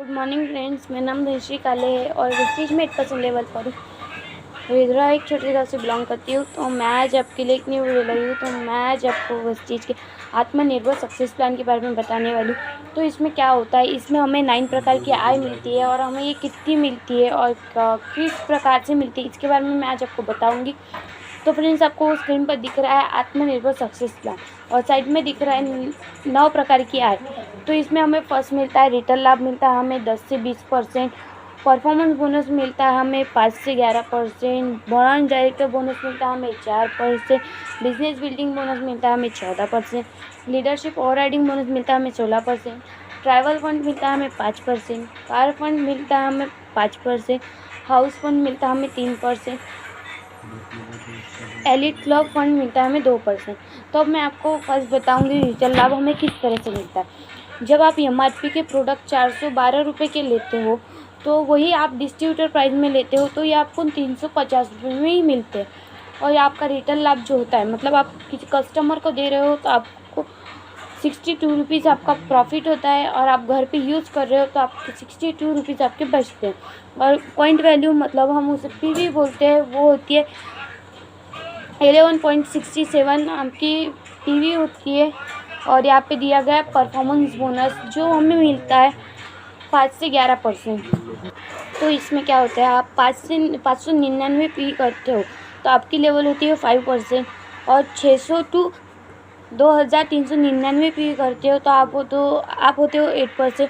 Good morning friends, मेरा नाम धनश्री काले है और वेस्टीज में 8% लेवल पर हूँ। रुद्रा एक छोटे गाँव से बिलोंग करती हूँ। तो मैं आज आपके लिए एक न्यू वीडियो लाई हूँ। तो मैं आज आपको वेस्टीज के आत्मनिर्भर सक्सेस प्लान के बारे में बताने वाली हूँ। तो इसमें क्या होता है, इसमें हमें 9 प्रकार की आय मिलती है और हमें ये कितनी मिलती है और किस प्रकार से मिलती है, इसके बारे में मैं आज आपको बताऊँगी। तो फ्रेंड्स, आपको स्क्रीन पर दिख रहा है आत्मनिर्भर सक्सेस प्लान और साइड में दिख रहा है 9 प्रकार की आय। तो इसमें हमें फर्स्ट मिलता है रिटर्न लाभ मिलता है हमें 10 से 20%, परफॉर्मेंस बोनस मिलता है हमें 5 से 11%, ब्रांच डायरेक्टर बोनस मिलता है हमें 4%, बिजनेस बिल्डिंग बोनस मिलता है हमें 14%, लीडरशिप ओवरराइडिंग बोनस मिलता है हमें 16%, ट्रैवल फंड मिलता है हमें 5%, कार फंड मिलता है हमें 5%, हाउस फंड मिलता है हमें 3%, एलिट क्लब फंड मिलता है हमें 2%। तो अब मैं आपको फर्स्ट बताऊंगी रिटर्न लाभ हमें किस तरह से मिलता है। जब आप MRP के प्रोडक्ट 412 रुपये के लेते हो तो वही आप डिस्ट्रीब्यूटर प्राइस में लेते हो तो ये आपको 350 रुपये में ही मिलते हैं। और ये आपका रिटर्न लाभ जो होता है, मतलब आप किसी कस्टमर को दे रहे हो तो आपको 62 रुपीज़ आपका प्रॉफिट होता है और आप घर पे यूज़ कर रहे हो तो आपके 62 रुपीज़ आपके बचते हैं। और पॉइंट वैल्यू, मतलब हम उसे PV बोलते हैं, वो होती है 11.67 आपकी PV होती है। और यहाँ पे दिया गया है परफॉर्मेंस बोनस जो हमें मिलता है 5 से 11%। तो इसमें क्या होता है, आप 599 PV करते हो तो आपकी लेवल होती है 5%, और 600 टू 2399 PV करते हो तो आप होते हो 8%,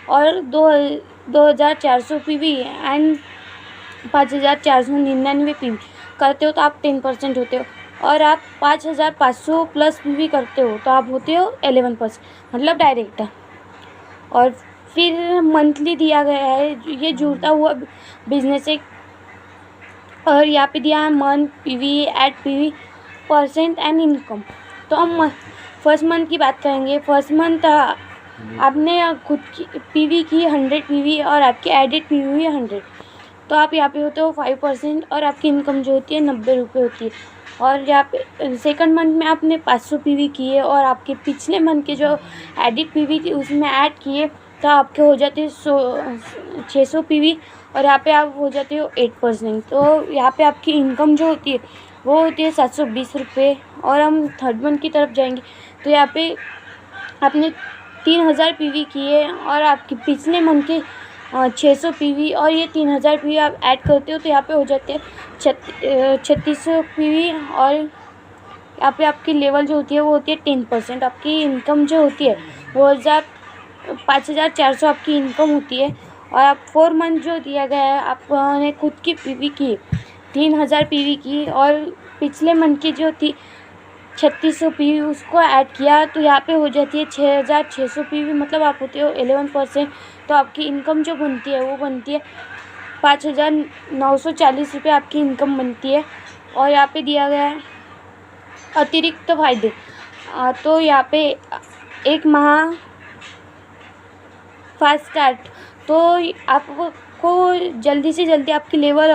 और 2400 PV एंड 5499 PV करते हो तो आप 10% होते हो, और आप 5500 प्लस PV करते हो तो आप होते हो 11%, मतलब डायरेक्टर। और फिर मंथली दिया गया है, ये जुड़ता हुआ बिजनेस है। और यहाँ पे दिया है month PV, at PV, percent and income. तो हम फर्स्ट मंथ की बात करेंगे। फर्स्ट मंथ आपने खुद की PV की 100 PV और आपकी एडिड PV हुई 100, तो आप यहाँ पे होते हो 5%, और आपकी इनकम जो होती है 90 रुपये होती है। और यहाँ पे सेकंड मंथ में आपने 500 PV किए और आपके पिछले मंथ के जो एडिट PV थी उसमें ऐड किए तो आपके हो जाते हैं 600 PV, और यहाँ पे आप हो जाते हो 8%। तो यहाँ पे आपकी इनकम जो होती है वो होती है 720 रुपये। और हम थर्ड मंथ की तरफ जाएंगे तो यहाँ पे आपने 3000 PV किए और आपके पिछले मंथ के 600 PV और ये 3000 PV आप ऐड करते हो तो यहाँ पे हो जाते हैं 3600 PV। और यहाँ पे आपकी लेवल जो होती है वो होती है 10%। आपकी इनकम जो होती है वो 5400 आपकी इनकम होती है। और आप 4 मंथ जो दिया गया है, आपने खुद की PV की 3000 PV की और पिछले मंथ की जो थी 3600 PV उसको ऐड किया तो यहाँ पे हो जाती है 6600 PV, मतलब आप होते हो 11%। तो आपकी इनकम जो बनती है वो बनती है 5940 रुपये आपकी इनकम बनती है। और यहाँ पे दिया गया है अतिरिक्त फायदे। तो यहाँ पे एक माह फास्ट स्टार्ट, तो आपको जल्दी से जल्दी आपकी लेवल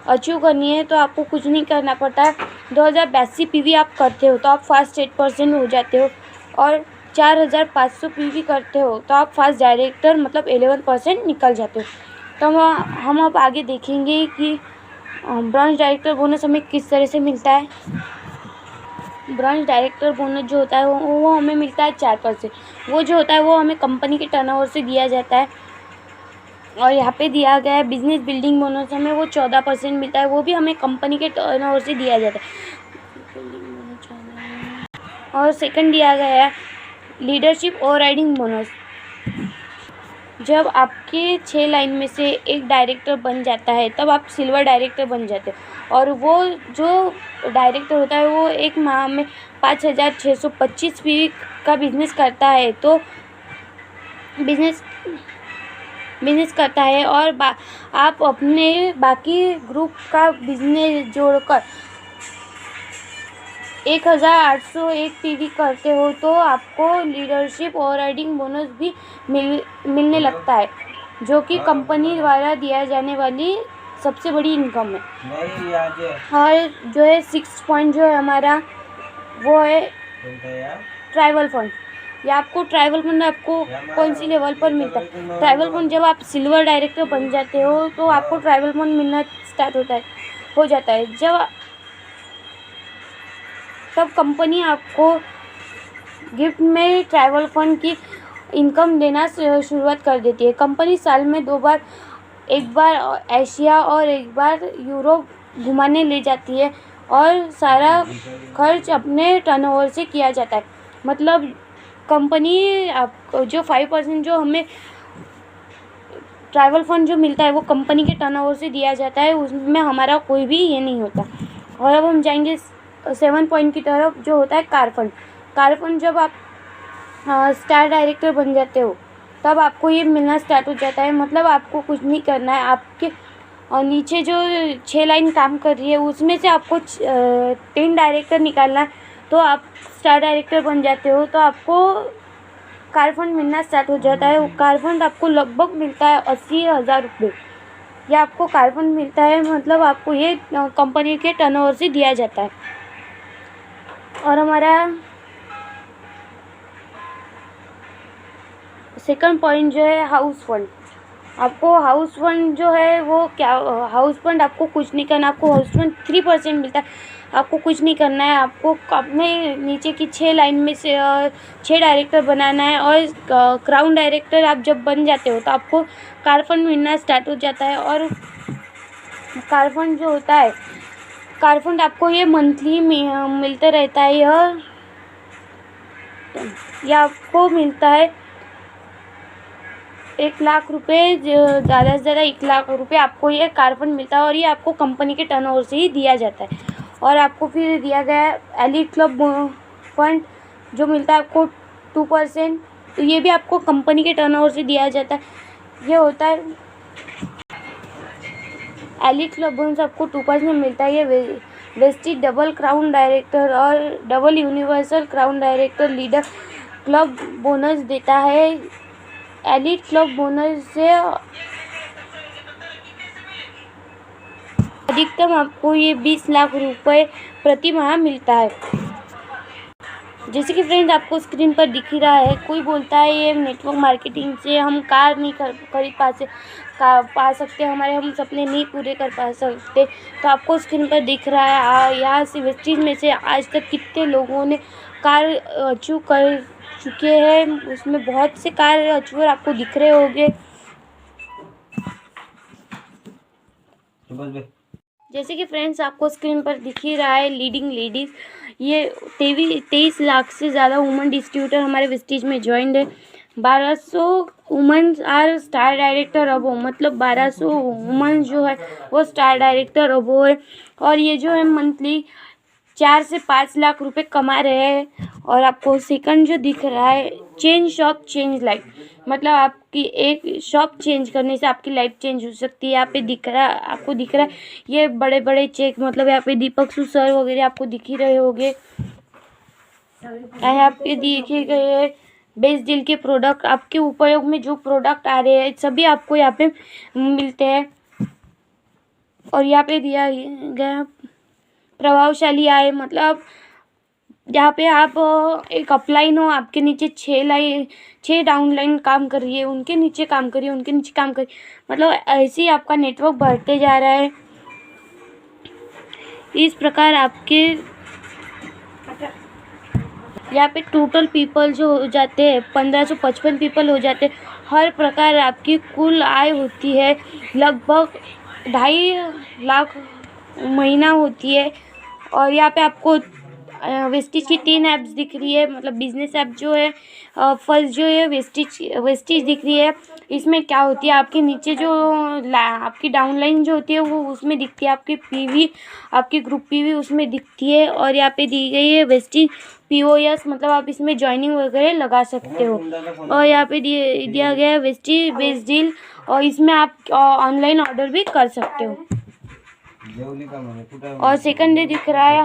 अचीव करनी है तो आपको कुछ नहीं करना पड़ता है। 2082 PV आप करते हो तो आप फास्ट 8% हो जाते हो, और 4500 PV करते हो तो आप फास्ट डायरेक्टर मतलब 11% निकल जाते हो। तो हम अब आगे देखेंगे कि ब्रांच डायरेक्टर बोनस हमें किस तरह से मिलता है। ब्रांच डायरेक्टर बोनस जो होता है वो हमें मिलता है 4%। वो जो होता है वो हमें कंपनी के टर्नओवर से दिया जाता है। और यहाँ पे दिया गया है बिजनेस बिल्डिंग बोनस, हमें वो 14% मिलता है, वो भी हमें कंपनी के टर्नओवर से दिया जाता है। और सेकंड दिया गया है लीडरशिप ओवरराइडिंग बोनस। जब आपके 6 लाइन में से एक डायरेक्टर बन जाता है तब आप सिल्वर डायरेक्टर बन जाते हो, और वो जो डायरेक्टर होता है वो एक माह में 5625 PV का बिजनेस करता है। तो बिजनेस करता है और आप अपने बाकी ग्रुप का बिजनेस जोड़कर 1801 PV करते हो तो आपको लीडरशिप ओवरराइडिंग बोनस भी मिलने लगता है, जो कि कंपनी द्वारा दिया जाने वाली सबसे बड़ी इनकम है। और जो है 6 पॉइंट जो है हमारा वो है ट्रैवल फंड। या आपको ट्राइबल फंड आपको कौन सी लेवल पर मिलता है? ट्राइबल फंड जब आप सिल्वर डायरेक्टर बन जाते हो तो आपको ट्राइबल फंड मिलना स्टार्ट हो जाता है। तब कंपनी आपको गिफ्ट में ट्रैवल फंड की इनकम देना शुरुआत कर देती है। कंपनी साल में 2 बार, एक बार एशिया और एक बार यूरोप घुमाने ले जाती है और सारा खर्च अपने टर्नओवर से किया जाता है। मतलब कंपनी आपको जो 5% जो हमें ट्रैवल फंड जो मिलता है वो कंपनी के टर्नओवर से दिया जाता है, उसमें हमारा कोई भी ये नहीं होता। और अब हम जाएंगे 7 पॉइंट की तरफ, जो होता है कार फंड। कार फंड जब आप स्टार डायरेक्टर बन जाते हो तब आपको ये मिलना स्टार्ट हो जाता है। मतलब आपको कुछ नहीं करना है, आपके नीचे जो 6 लाइन काम कर रही है उसमें से आपको 10 डायरेक्टर निकालना है, तो आप स्टार डायरेक्टर बन जाते हो। तो आपको कार फंड मिलना स्टार्ट हो जाता है। वो कार फंड आपको लगभग मिलता है 80,000 रुपये। या आपको कार फंड मिलता है, मतलब आपको ये कंपनी के टर्नओवर से दिया जाता है। और हमारा सेकंड पॉइंट जो है हाउस फंड। आपको हाउस फंड जो है वो क्या, हाउस फंड आपको कुछ नहीं करना, आपको हाउस फंड 3% मिलता है। आपको कुछ नहीं करना है, आपको अपने नीचे की 6 लाइन में से 6 डायरेक्टर बनाना है। और क्राउन डायरेक्टर आप जब बन जाते हो तो आपको कार फंड मिलना स्टार्ट हो जाता है। और कार फंड जो होता है, कार फंड आपको ये मंथली मिलता रहता है। यह आपको मिलता है 1 लाख रुपये, ज़्यादा से ज़्यादा 1 लाख रुपये आपको ये कार फंड मिलता है। और ये आपको कंपनी के टर्नओवर से ही दिया जाता है। और आपको फिर दिया गया है एलीट क्लब फंड, जो मिलता है आपको 2%। तो ये भी आपको कंपनी के टर्नओवर से दिया जाता है। ये होता है एलीट क्लब बोनस, आपको 2% मिलता है। ये वेस्टेज डबल क्राउन डायरेक्टर और double universal crown director leader club bonus देता है। एलीट क्लब बोनस से अधिकतम आपको ये 20 लाख रुपए प्रति माह मिलता है। जैसे कि फ्रेंड्स आपको स्क्रीन पर दिख ही रहा है, कोई बोलता है ये नेटवर्क मार्केटिंग से हम कार नहीं खरीद पा सकते, हमारे हम सपने नहीं पूरे कर पा सकते। तो आपको स्क्रीन पर दिख रहा है यहाँ से वेस्टेज में से आज तक कितने लोगों ने कार अचीव कर चुके हैं। उसमें बहुत से कार अचीवर आपको दिख रहे होंगे। जैसे कि फ्रेंड्स आपको स्क्रीन पर दिख ही रहा है, लीडिंग लेडीज़, ये 23 लाख से ज़्यादा वुमेन डिस्ट्रीब्यूटर हमारे वेस्टेज में ज्वाइंड है। 1200 वुमेन्स आर स्टार डायरेक्टर अबो, मतलब 1200 वुमेन्स जो है वो स्टार डायरेक्टर अबो है। और ये जो है मंथली 4 से 5 लाख रुपए कमा रहे हैं। और आपको सेकंड जो दिख रहा है, चेंज शॉप चेंज लाइफ, मतलब आपकी एक शॉप चेंज करने से आपकी लाइफ चेंज हो सकती है। यहाँ पे आपको दिख रहा है ये बड़े बड़े चेक, मतलब यहाँ पे दीपक सर वगैरह आपको दिख ही रहे होंगे। यहाँ पे दिखे गए बेस्ट डील के प्रोडक्ट, आपके उपयोग में जो प्रोडक्ट आ रहे हैं सभी आपको यहाँ पे मिलते हैं। और यहाँ पे दिया गया प्रभावशाली आय, मतलब यहाँ पे आप एक अपलाइन हो, आपके नीचे 6 डाउनलाइन काम कर रही है, उनके नीचे काम करिए, उनके नीचे काम करिए, मतलब ऐसे ही आपका नेटवर्क बढ़ते जा रहा है। इस प्रकार आपके यहाँ पे टोटल पीपल जो हो जाते हैं 1555 पीपल हो जाते हैं। हर प्रकार आपकी कुल आय होती है लगभग 2.5 लाख महीना होती है। और यहाँ पे आपको वेस्टेज की 3 ऐप्स दिख रही है, मतलब बिजनेस ऐप जो है फर्स्ट जो है वेस्टेज दिख रही है। इसमें क्या होती है, आपके नीचे जो आपकी डाउनलाइन जो होती है वो उसमें दिखती है, आपकी पीवी, आपकी ग्रुप पीवी उसमें दिखती है। और यहाँ पे दी गई है वेस्टेज POS, मतलब आप इसमें ज्वाइनिंग वगैरह लगा सकते हो। और यहाँ पे दिया गया है वेस्टेज बेस्ट डील, और इसमें आप ऑनलाइन ऑर्डर भी कर सकते हो। और सेकंड दिख रहा है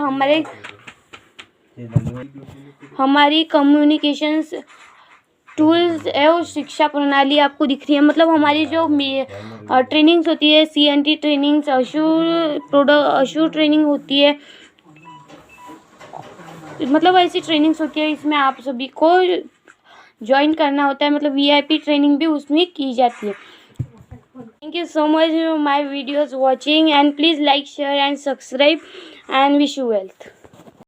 हमारी कम्युनिकेशंस टूल्स एवं शिक्षा प्रणाली आपको दिख रही है, मतलब हमारी जो ट्रेनिंग्स होती है, CNT ट्रेनिंग्स, अशूर ट्रेनिंग होती है, मतलब ऐसी ट्रेनिंग्स होती है। इसमें आप सभी को ज्वाइन करना होता है, मतलब VIP ट्रेनिंग भी उसमें की जाती है। Thank you so much my videos watching, and please like, share and subscribe, and wish you wealth.